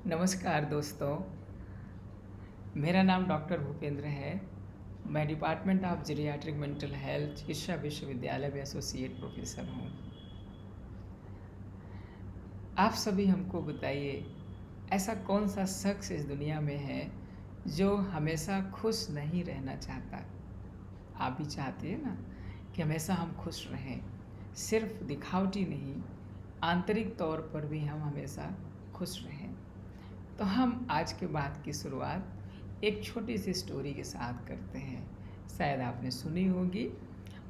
नमस्कार दोस्तों, मेरा नाम डॉक्टर भूपेंद्र है। मैं department of geriatric mental health चिकित्सा विश्वविद्यालय में एसोसिएट प्रोफेसर हूँ। आप सभी हमको बताइए, ऐसा कौन सा शख्स इस दुनिया में है जो हमेशा खुश नहीं रहना चाहता? आप भी चाहते हैं ना कि हमेशा हम खुश रहें, सिर्फ दिखावटी नहीं, आंतरिक तौर पर भी हम हमेशा खुश रहें। तो हम आज के बात की शुरुआत एक छोटी सी स्टोरी के साथ करते हैं। शायद आपने सुनी होगी,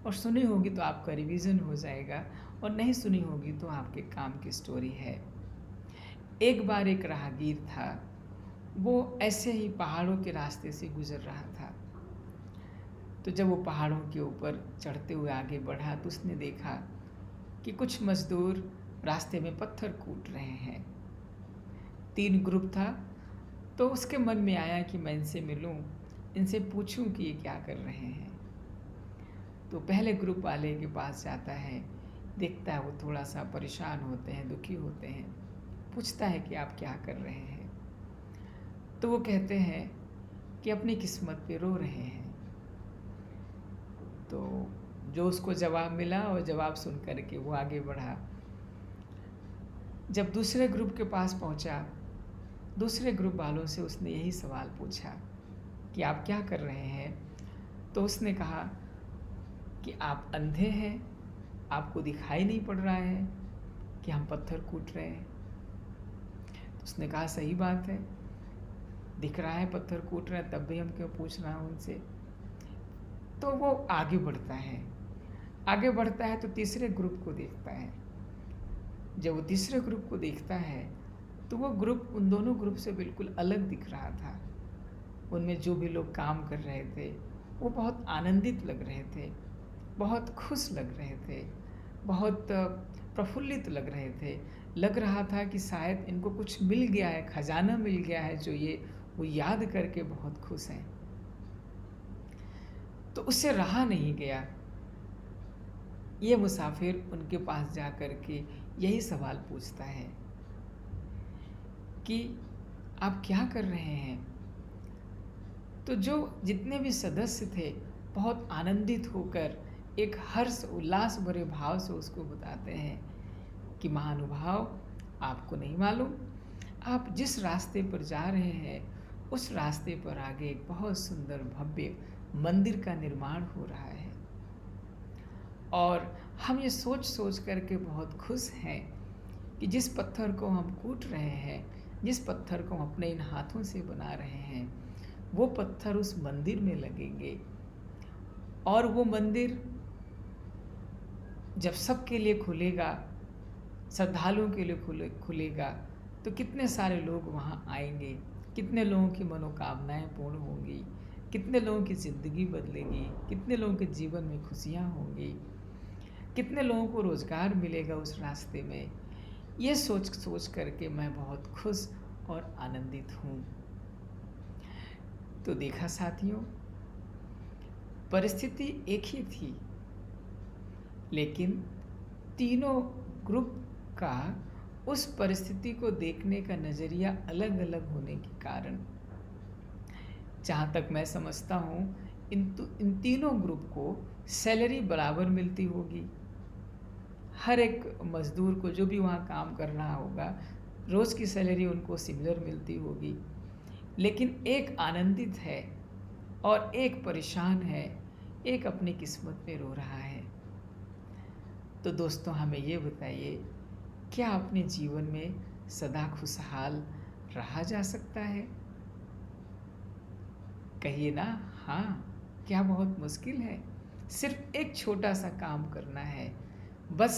और सुनी होगी तो आपका रिवीजन हो जाएगा, और नहीं सुनी होगी तो आपके काम की स्टोरी है। एक बार एक राहगीर था। वो ऐसे ही पहाड़ों के रास्ते से गुजर रहा था। तो जब वो पहाड़ों के ऊपर चढ़ते हुए आगे बढ़ा तो उसने देखा कि कुछ मजदूर रास्ते में पत्थर कूट रहे हैं। 3 ग्रुप था। तो उसके मन में आया कि मैं इनसे मिलूं, इनसे पूछूं कि ये क्या कर रहे हैं। तो पहले ग्रुप वाले के पास जाता है, देखता है वो थोड़ा सा परेशान होते हैं, दुखी होते हैं। पूछता है कि आप क्या कर रहे हैं। तो वो कहते हैं कि अपनी किस्मत पे रो रहे हैं। तो जो उसको जवाब मिला, और जवाब सुन कर के वो आगे बढ़ा। जब दूसरे ग्रुप के पास पहुंचा, दूसरे ग्रुप वालों से उसने यही सवाल पूछा कि आप क्या कर रहे हैं। तो उसने कहा कि आप अंधे हैं, आपको दिखाई नहीं पड़ रहा है कि हम पत्थर कूट रहे हैं। तो उसने कहा सही बात है, दिख रहा है पत्थर कूट रहे हैं, तब भी हम क्यों पूछ रहे हैं उनसे। तो वो आगे बढ़ता है। आगे बढ़ता है तो तीसरे ग्रुप को देखता है। जब वो तीसरे ग्रुप को देखता है तो वो ग्रुप उन दोनों ग्रुप से बिल्कुल अलग दिख रहा था। उनमें जो भी लोग काम कर रहे थे वो बहुत आनंदित लग रहे थे, बहुत खुश लग रहे थे, बहुत प्रफुल्लित लग रहे थे। लग रहा था कि शायद इनको कुछ मिल गया है, खजाना मिल गया है, जो ये वो याद करके बहुत खुश हैं। तो उससे रहा नहीं गया। ये मुसाफिर उनके पास जा कर के यही सवाल पूछता है कि आप क्या कर रहे हैं। तो जो जितने भी सदस्य थे बहुत आनंदित होकर एक हर्ष उल्लास भरे भाव से उसको बताते हैं कि महानुभाव, आपको नहीं मालूम, आप जिस रास्ते पर जा रहे हैं उस रास्ते पर आगे एक बहुत सुंदर भव्य मंदिर का निर्माण हो रहा है। और हम ये सोच सोच करके बहुत खुश हैं कि जिस पत्थर को हम कूट रहे हैं, जिस पत्थर को हम अपने इन हाथों से बना रहे हैं, वो पत्थर उस मंदिर में लगेंगे। और वो मंदिर जब सबके लिए खुलेगा, श्रद्धालुओं के लिए खुलेगा, तो कितने सारे लोग वहाँ आएंगे, कितने लोगों की मनोकामनाएं पूर्ण होंगी, कितने लोगों की ज़िंदगी बदलेगी, कितने लोगों के जीवन में खुशियाँ होंगी, कितने लोगों को रोज़गार मिलेगा उस रास्ते में। ये सोच सोच करके मैं बहुत खुश और आनंदित हूँ। तो देखा साथियों, परिस्थिति एक ही थी, लेकिन तीनों ग्रुप का उस परिस्थिति को देखने का नज़रिया अलग अलग होने के कारण, जहाँ तक मैं समझता हूँ, इन तीनों ग्रुप को सैलरी बराबर मिलती होगी। हर एक मज़दूर को जो भी वहाँ काम कर रहा होगा, रोज़ की सैलरी उनको सिमिलर मिलती होगी। लेकिन एक आनंदित है और एक परेशान है, एक अपनी किस्मत में रो रहा है। तो दोस्तों, हमें ये बताइए, क्या अपने जीवन में सदा खुशहाल रहा जा सकता है? कहिए ना हाँ। क्या बहुत मुश्किल है? सिर्फ एक छोटा सा काम करना है, बस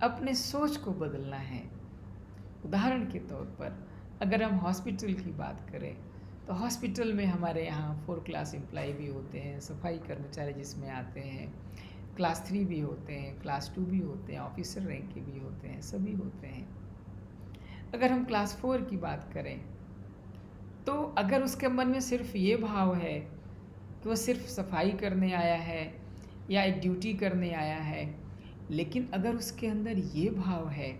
अपने सोच को बदलना है। उदाहरण के तौर पर अगर हम हॉस्पिटल की बात करें तो हॉस्पिटल में हमारे यहाँ 4 क्लास एम्प्लॉय भी होते हैं, सफाई कर्मचारी जिसमें आते हैं, क्लास 3 भी होते हैं, क्लास 2 भी होते हैं, ऑफिसर रैंक के भी होते हैं, सभी होते हैं। अगर हम क्लास 4 की बात करें तो अगर उसके मन में सिर्फ ये भाव है कि वो सिर्फ सफाई करने आया है या एक ड्यूटी करने आया है, लेकिन अगर उसके अंदर ये भाव है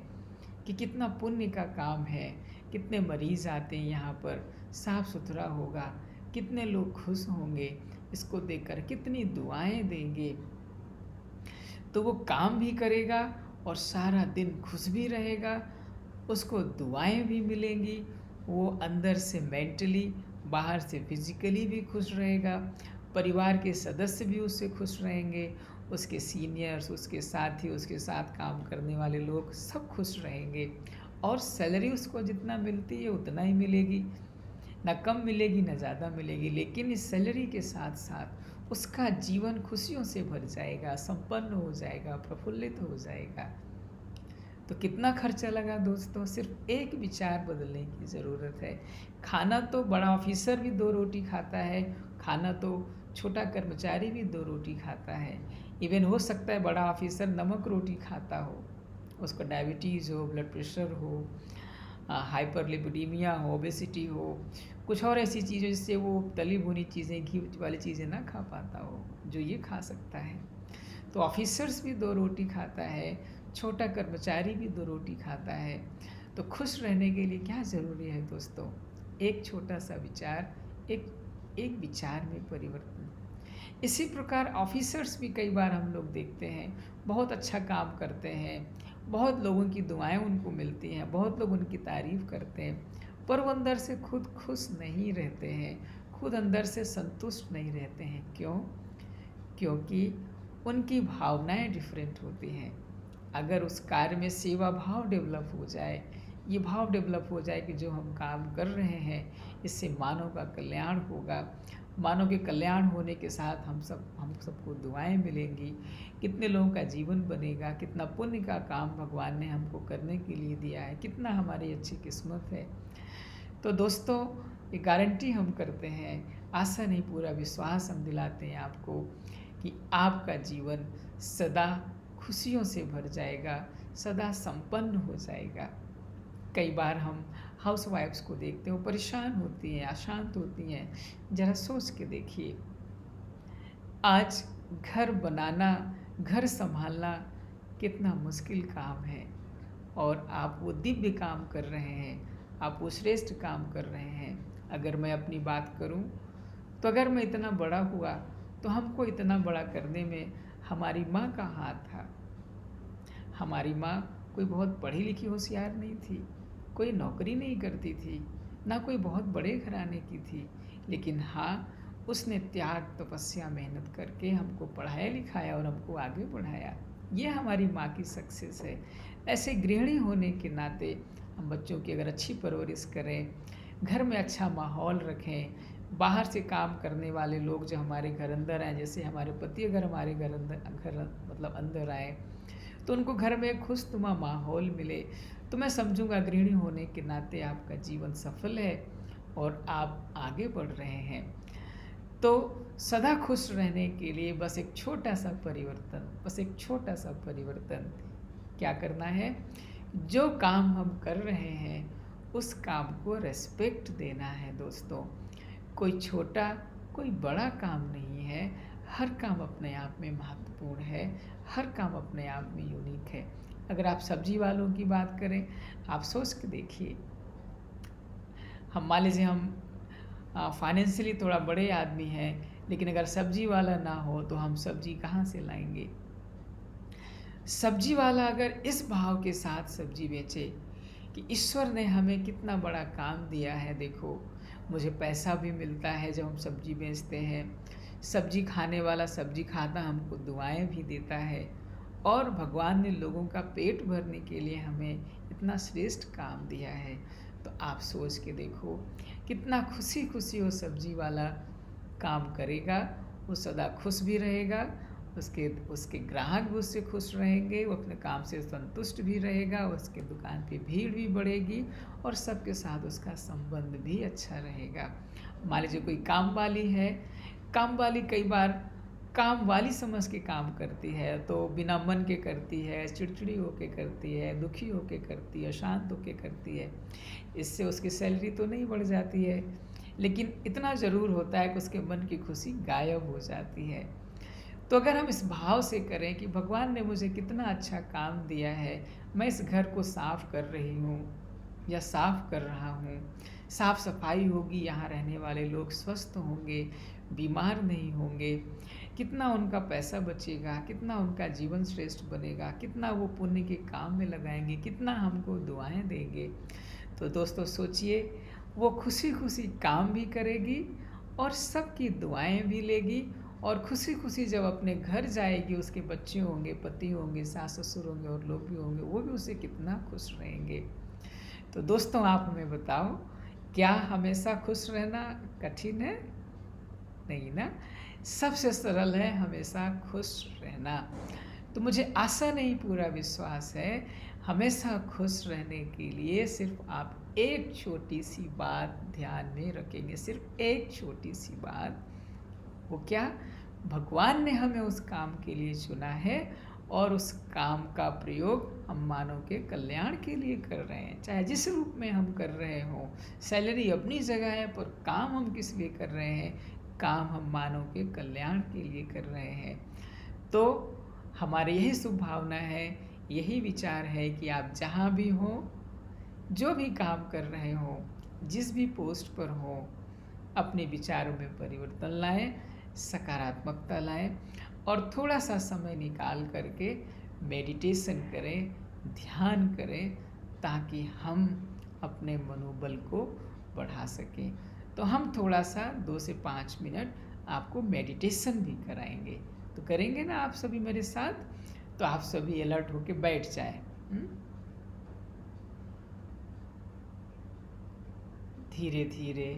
कि कितना पुण्य का काम है, कितने मरीज़ आते हैं यहाँ पर, साफ़ सुथरा होगा, कितने लोग खुश होंगे, इसको देखकर कितनी दुआएं देंगे। तो वो काम भी करेगा और सारा दिन खुश भी रहेगा, उसको दुआएं भी मिलेंगी, वो अंदर से मेंटली, बाहर से फिजिकली भी खुश रहेगा, परिवार के सदस्य भी उससे खुश रहेंगे, उसके सीनियर्स, उसके साथी, उसके साथ काम करने वाले लोग सब खुश रहेंगे। और सैलरी उसको जितना मिलती है उतना ही मिलेगी, ना कम मिलेगी ना ज़्यादा मिलेगी, लेकिन इस सैलरी के साथ साथ उसका जीवन खुशियों से भर जाएगा, संपन्न हो जाएगा, प्रफुल्लित हो जाएगा। तो कितना खर्चा लगा दोस्तों, सिर्फ एक विचार बदलने की ज़रूरत है। खाना तो बड़ा ऑफिसर भी 2 रोटी खाता है, खाना तो छोटा कर्मचारी भी 2 रोटी खाता है। इवन हो सकता है बड़ा ऑफिसर नमक रोटी खाता हो, उसको डायबिटीज़ हो, ब्लड प्रेशर हो, हाइपरलिपिडीमिया हो, ओबेसिटी हो, कुछ और ऐसी चीज़ें जिससे वो तली भुनी चीज़ें, घी वाली चीज़ें ना खा पाता हो, जो ये खा सकता है। तो ऑफिसर्स भी 2 रोटी खाता है, छोटा कर्मचारी भी 2 रोटी खाता है। तो खुश रहने के लिए क्या ज़रूरी है दोस्तों? एक छोटा सा विचार, एक विचार में परिवर्तन। इसी प्रकार ऑफिसर्स भी कई बार हम लोग देखते हैं, बहुत अच्छा काम करते हैं, बहुत लोगों की दुआएं उनको मिलती हैं, बहुत लोग उनकी तारीफ़ करते हैं, पर वो अंदर से खुद खुश नहीं रहते हैं, खुद अंदर से संतुष्ट नहीं रहते हैं। क्यों? क्योंकि उनकी भावनाएं डिफरेंट होती हैं। अगर उस कार्य में सेवा भाव डेवलप हो जाए, ये भाव डेवलप हो जाए कि जो हम काम कर रहे हैं इससे मानव का कल्याण होगा, मानव के कल्याण होने के साथ हम सबको दुआएं मिलेंगी, कितने लोगों का जीवन बनेगा, कितना पुण्य का काम भगवान ने हमको करने के लिए दिया है, कितना हमारी अच्छी किस्मत है। तो दोस्तों, ये गारंटी हम करते हैं, आशा नहीं पूरा विश्वास हम दिलाते हैं आपको कि आपका जीवन सदा खुशियों से भर जाएगा, सदा संपन्न हो जाएगा। कई बार हम हाउसवाइफ्स को देखते हैं, वो परेशान होती हैं, अशांत होती हैं। ज़रा सोच के देखिए, आज घर बनाना, घर संभालना कितना मुश्किल काम है, और आप वो दिव्य काम कर रहे हैं, आप वो श्रेष्ठ काम कर रहे हैं। अगर मैं अपनी बात करूं, तो अगर मैं इतना बड़ा हुआ तो हमको इतना बड़ा करने में हमारी माँ का हाथ था। हमारी माँ कोई बहुत पढ़ी लिखी होशियार नहीं थी, कोई नौकरी नहीं करती थी, ना कोई बहुत बड़े घराने की थी, लेकिन हाँ, उसने त्याग, तपस्या, मेहनत करके हमको पढ़ाया लिखाया और हमको आगे बढ़ाया। ये हमारी माँ की सक्सेस है। ऐसे गृहिणी होने के नाते हम बच्चों की अगर अच्छी परवरिश करें, घर में अच्छा माहौल रखें, बाहर से काम करने वाले लोग जो हमारे घर अंदर आए, जैसे हमारे पति अगर हमारे घर मतलब अंदर आए, तो उनको घर में एक खुशनुमा माहौल मिले, तो मैं समझूंगा गृहिणी होने के नाते आपका जीवन सफल है और आप आगे बढ़ रहे हैं। तो सदा खुश रहने के लिए बस एक छोटा सा परिवर्तन, बस एक छोटा सा परिवर्तन क्या करना है? जो काम हम कर रहे हैं उस काम को रेस्पेक्ट देना है दोस्तों। कोई छोटा कोई बड़ा काम नहीं है, हर काम अपने आप में महत्वपूर्ण है, हर काम अपने आप में यूनिक है। अगर आप सब्जी वालों की बात करें, आप सोच के देखिए, हम मान लीजिए हम फाइनेंशियली थोड़ा बड़े आदमी हैं, लेकिन अगर सब्जी वाला ना हो तो हम सब्जी कहाँ से लाएंगे? सब्जी वाला अगर इस भाव के साथ सब्जी बेचे कि ईश्वर ने हमें कितना बड़ा काम दिया है, देखो मुझे पैसा भी मिलता है जब हम सब्जी बेचते हैं, सब्जी खाने वाला सब्जी खाता हमको दुआएं भी देता है, और भगवान ने लोगों का पेट भरने के लिए हमें इतना श्रेष्ठ काम दिया है। तो आप सोच के देखो, कितना खुशी खुशी वो सब्जी वाला काम करेगा, वो सदा खुश भी रहेगा, उसके ग्राहक भी उससे खुश रहेंगे, वो अपने काम से संतुष्ट भी रहेगा, उसके दुकान पे भीड़ भी बढ़ेगी और सबके साथ उसका संबंध भी अच्छा रहेगा। मान लीजिए कोई काम वाली है, काम वाली कई बार काम वाली समझ के काम करती है, तो बिना मन के करती है, चिड़चिड़ी होके करती है, दुखी होके करती है, शांत होके करती है। इससे उसकी सैलरी तो नहीं बढ़ जाती है, लेकिन इतना ज़रूर होता है कि उसके मन की खुशी गायब हो जाती है। तो अगर हम इस भाव से करें कि भगवान ने मुझे कितना अच्छा काम दिया है, मैं इस घर को साफ कर रही हूँ या साफ कर रहा हूँ, साफ सफाई होगी, यहाँ रहने वाले लोग स्वस्थ होंगे, बीमार नहीं होंगे, कितना उनका पैसा बचेगा, कितना उनका जीवन श्रेष्ठ बनेगा, कितना वो पुण्य के काम में लगाएंगे, कितना हमको दुआएं देंगे। तो दोस्तों सोचिए, वो खुशी खुशी काम भी करेगी और सबकी दुआएं भी लेगी, और खुशी खुशी जब अपने घर जाएगी, उसके बच्चे होंगे, पति होंगे, सास ससुर होंगे और लोग भी होंगे, वो भी उससे कितना खुश रहेंगे। तो दोस्तों आप हमें बताओ, क्या हमेशा खुश रहना कठिन है? नहीं ना। सबसे सरल है हमेशा खुश रहना। तो मुझे आशा नहीं, पूरा विश्वास है, हमेशा खुश रहने के लिए सिर्फ आप एक छोटी सी बात ध्यान में रखेंगे, सिर्फ एक छोटी सी बात। वो क्या? भगवान ने हमें उस काम के लिए चुना है और उस काम का प्रयोग हम मानव के कल्याण के लिए कर रहे हैं, चाहे जिस रूप में हम कर रहे हों। सैलरी अपनी जगह है, पर काम हम किस लिए कर रहे हैं? काम हम मानव के कल्याण के लिए कर रहे हैं। तो हमारी यही शुभ भावना है, यही विचार है कि आप जहाँ भी हो, जो भी काम कर रहे हो, जिस भी पोस्ट पर हो, अपने विचारों में परिवर्तन लाएं, सकारात्मकता लाएं और थोड़ा सा समय निकाल करके मेडिटेशन करें, ध्यान करें, ताकि हम अपने मनोबल को बढ़ा सकें। तो हम थोड़ा सा 2 से 5 मिनट आपको मेडिटेशन भी कराएंगे। तो करेंगे ना आप सभी मेरे साथ? तो आप सभी अलर्ट होके बैठ जाएं। धीरे धीरे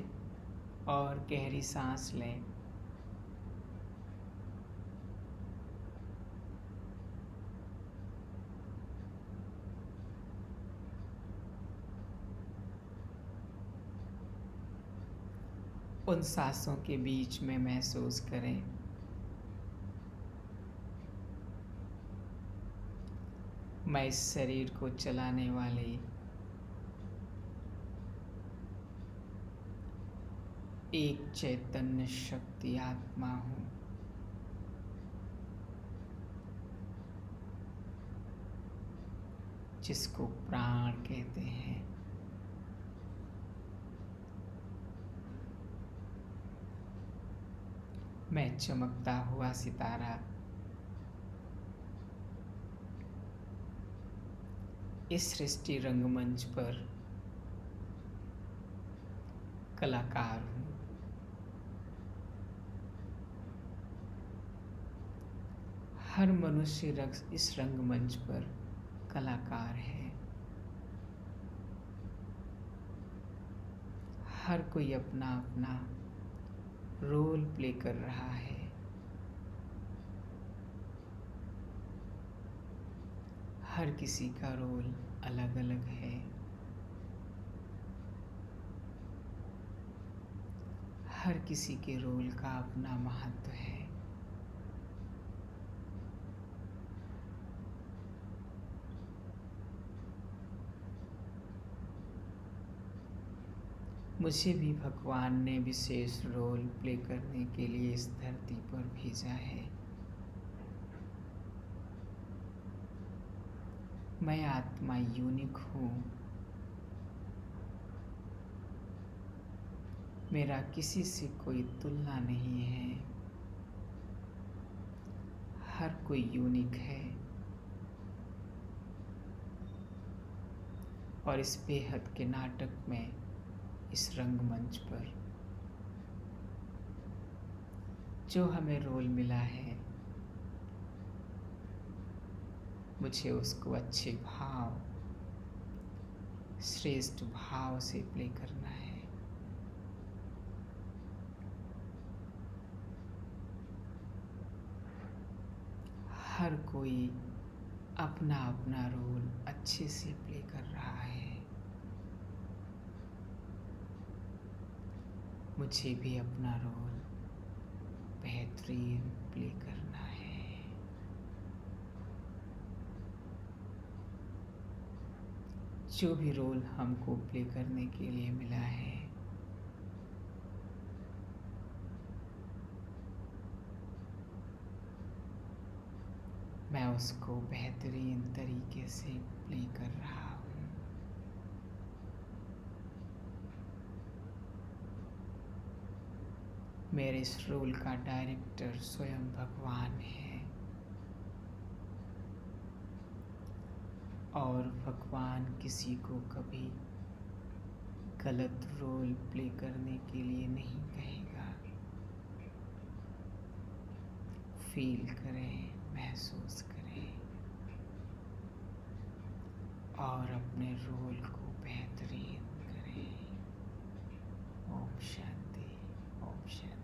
और गहरी सांस लें। उन सांसों के बीच में महसूस करें मैं इस शरीर को चलाने वाली एक चैतन्य शक्ति आत्मा हूँ, जिसको प्राण कहते हैं। मैं चमकता हुआ सितारा इस सृष्टि रंगमंच पर कलाकार हूँ। हर मनुष्य इस रंगमंच पर कलाकार है। हर कोई अपना अपना रोल प्ले कर रहा है। हर किसी का रोल अलग अलग है। हर किसी के रोल का अपना महत्व है। मुझे भी भगवान ने विशेष रोल प्ले करने के लिए इस धरती पर भेजा है। मैं आत्मा यूनिक हूँ। मेरा किसी से कोई तुलना नहीं है। हर कोई यूनिक है और इस बेहद के नाटक में, इस रंगमंच पर जो हमें रोल मिला है, मुझे उसको अच्छे भाव, श्रेष्ठ भाव से प्ले करना है। हर कोई अपना अपना रोल अच्छे से प्ले कर रहा है। मुझे भी अपना रोल बेहतरीन प्ले करना है। जो भी रोल हमको प्ले करने के लिए मिला है, मैं उसको बेहतरीन तरीके से प्ले कर रहा हूँ। मेरे इस रोल का डायरेक्टर स्वयं भगवान है और भगवान किसी को कभी गलत रोल प्ले करने के लिए नहीं कहेगा। फील करें, महसूस करें और अपने रोल को बेहतरीन करें। ओम शांति, ओम शांति।